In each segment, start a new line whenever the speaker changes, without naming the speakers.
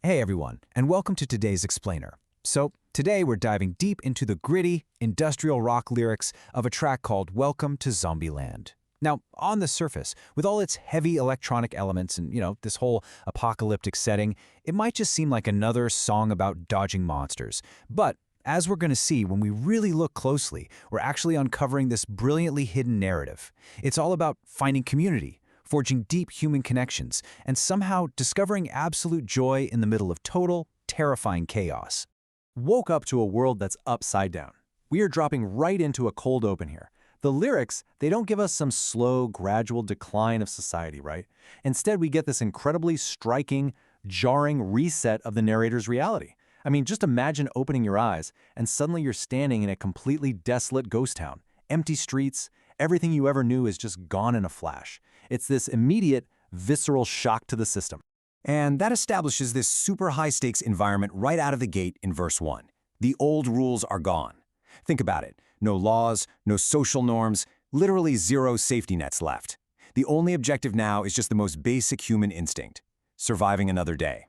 Hey everyone, and welcome to today's Explainer. So, today we're diving deep into the gritty, industrial rock lyrics of a track called Welcome to Zombieland. Now, on the surface, with all its heavy electronic elements and, this whole apocalyptic setting, it might just seem like another song about dodging monsters. But, as we're going to see when we really look closely, we're actually uncovering this brilliantly hidden narrative. It's all about finding community, forging deep human connections, and somehow discovering absolute joy in the middle of total, terrifying chaos.
Woke up to a world that's upside down. We are dropping right into a cold open here. The lyrics, they don't give us some slow, gradual decline of society, right? Instead, we get this incredibly striking, jarring reset of the narrator's reality. I mean, just imagine opening your eyes, and suddenly you're standing in a completely desolate ghost town. Empty streets, everything you ever knew is just gone in a flash. It's this immediate, visceral shock to the system.
And that establishes this super high-stakes environment right out of the gate in verse 1. The old rules are gone. Think about it. No laws, no social norms, literally zero safety nets left. The only objective now is just the most basic human instinct: surviving another day.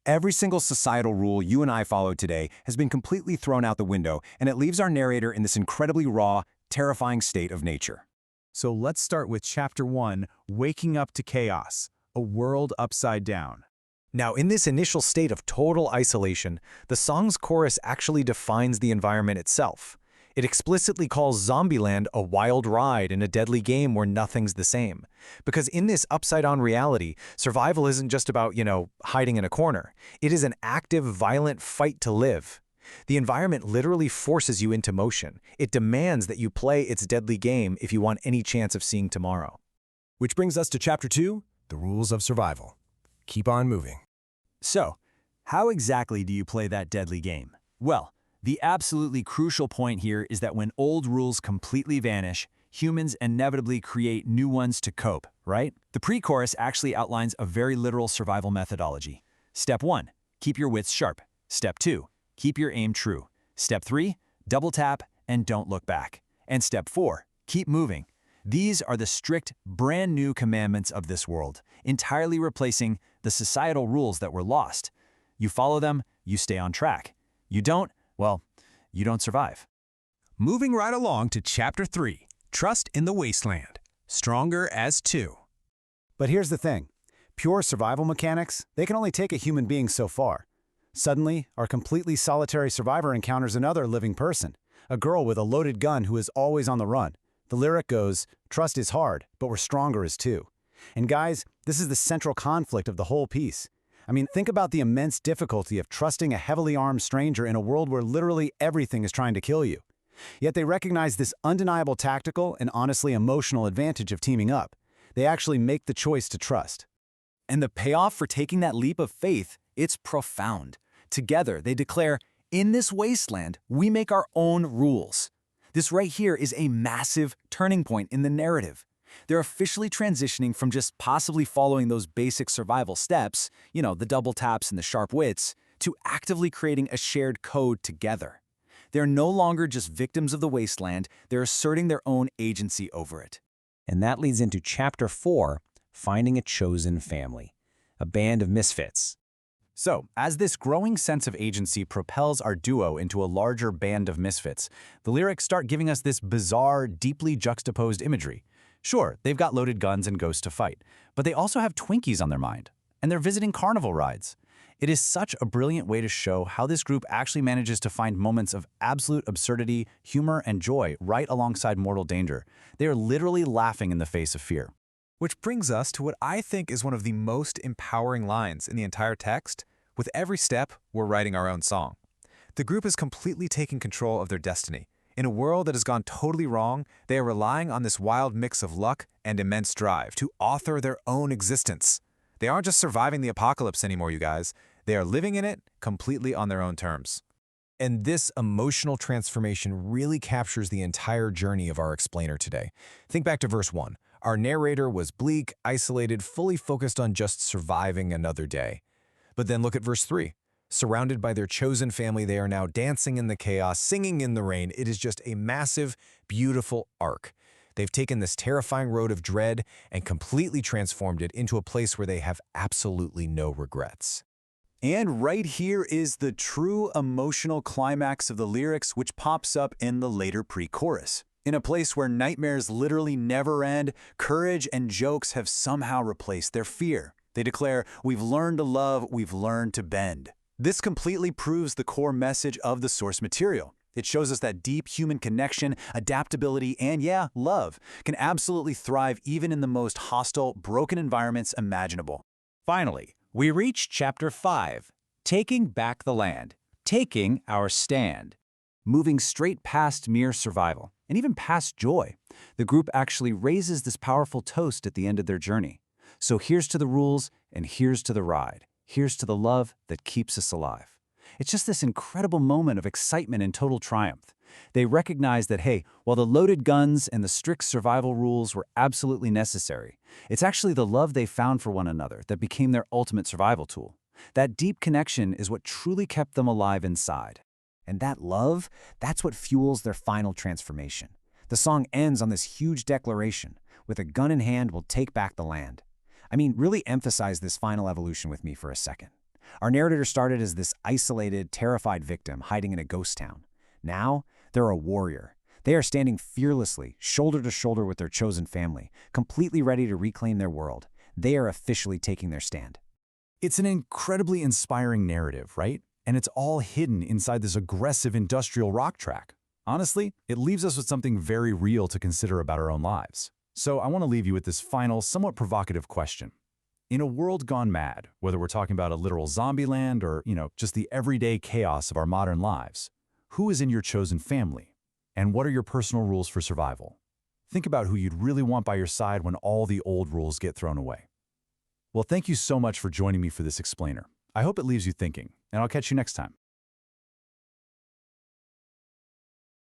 Every single societal rule you and I follow today has been completely thrown out the window, and it leaves our narrator in this incredibly raw, terrifying state of nature.
So let's start with Chapter 1, Waking Up to Chaos, a world upside down.
Now, in this initial state of total isolation, the song's chorus actually defines the environment itself. It explicitly calls Zombieland a wild ride in a deadly game where nothing's the same. Because in this upside-down reality, survival isn't just about, hiding in a corner. It is an active, violent fight to live. The environment literally forces you into motion. It demands that you play its deadly game if you want any chance of seeing tomorrow.
Which brings us to Chapter 2, the rules of survival. Keep on moving.
So, how exactly do you play that deadly game? Well, the absolutely crucial point here is that when old rules completely vanish, humans inevitably create new ones to cope, right? The pre-chorus actually outlines a very literal survival methodology. Step 1, keep your wits sharp. Step 2, keep your aim true. Step 3, double tap and don't look back. And Step 4, keep moving. These are the strict, brand new commandments of this world, entirely replacing the societal rules that were lost. You follow them, you stay on track. You don't, well, you don't survive.
Moving right along to Chapter 3, Trust in the Wasteland. Stronger as two.
But here's the thing. Pure survival mechanics, they can only take a human being so far. Suddenly, our completely solitary survivor encounters another living person, a girl with a loaded gun who is always on the run. The lyric goes, "Trust is hard, but we're stronger as two." And guys, this is the central conflict of the whole piece. I mean, think about the immense difficulty of trusting a heavily armed stranger in a world where literally everything is trying to kill you. Yet they recognize this undeniable tactical and honestly emotional advantage of teaming up. They actually make the choice to trust.
And the payoff for taking that leap of faith, it's profound. Together, they declare, in this wasteland, we make our own rules. This right here is a massive turning point in the narrative. They're officially transitioning from just possibly following those basic survival steps, the double taps and the sharp wits, to actively creating a shared code together. They're no longer just victims of the wasteland, they're asserting their own agency over it.
And that leads into Chapter 4, Finding a Chosen Family, a band of misfits.
So, as this growing sense of agency propels our duo into a larger band of misfits, the lyrics start giving us this bizarre, deeply juxtaposed imagery. Sure, they've got loaded guns and ghosts to fight, but they also have Twinkies on their mind, and they're visiting carnival rides. It is such a brilliant way to show how this group actually manages to find moments of absolute absurdity, humor, and joy right alongside mortal danger. They are literally laughing in the face of fear.
Which brings us to what I think is one of the most empowering lines in the entire text. With every step, we're writing our own song. The group is completely taking control of their destiny. In a world that has gone totally wrong, they are relying on this wild mix of luck and immense drive to author their own existence. They aren't just surviving the apocalypse anymore, you guys. They are living in it completely on their own terms. And this emotional transformation really captures the entire journey of our explainer today. Think back to verse 1. Our narrator was bleak, isolated, fully focused on just surviving another day. But then look at verse 3. Surrounded by their chosen family, they are now dancing in the chaos, singing in the rain. It is just a massive, beautiful arc. They've taken this terrifying road of dread and completely transformed it into a place where they have absolutely no regrets.
And right here is the true emotional climax of the lyrics, which pops up in the later pre-chorus. In a place where nightmares literally never end, courage and jokes have somehow replaced their fear. They declare, "We've learned to love, we've learned to bend." This completely proves the core message of the source material. It shows us that deep human connection, adaptability, and yeah, love can absolutely thrive even in the most hostile, broken environments imaginable.
Finally, we reach Chapter 5, Taking Back the Land, Taking Our Stand. Moving straight past mere survival, and even past joy, the group actually raises this powerful toast at the end of their journey. So here's to the rules, and here's to the ride. Here's to the love that keeps us alive. It's just this incredible moment of excitement and total triumph. They recognize that, hey, while the loaded guns and the strict survival rules were absolutely necessary, it's actually the love they found for one another that became their ultimate survival tool. That deep connection is what truly kept them alive inside.
And that love, that's what fuels their final transformation. The song ends on this huge declaration: "With a gun in hand, we'll take back the land." I mean, really emphasize this final evolution with me for a second. Our narrator started as this isolated, terrified victim hiding in a ghost town. Now, they're a warrior. They are standing fearlessly, shoulder to shoulder with their chosen family, completely ready to reclaim their world. They are officially taking their stand.
It's an incredibly inspiring narrative, right? And it's all hidden inside this aggressive industrial rock track. Honestly, it leaves us with something very real to consider about our own lives. So I want to leave you with this final, somewhat provocative question. In a world gone mad, whether we're talking about a literal zombie land or, just the everyday chaos of our modern lives, who is in your chosen family? And what are your personal rules for survival? Think about who you'd really want by your side when all the old rules get thrown away. Well, thank you so much for joining me for this explainer. I hope it leaves you thinking, and I'll catch you next time.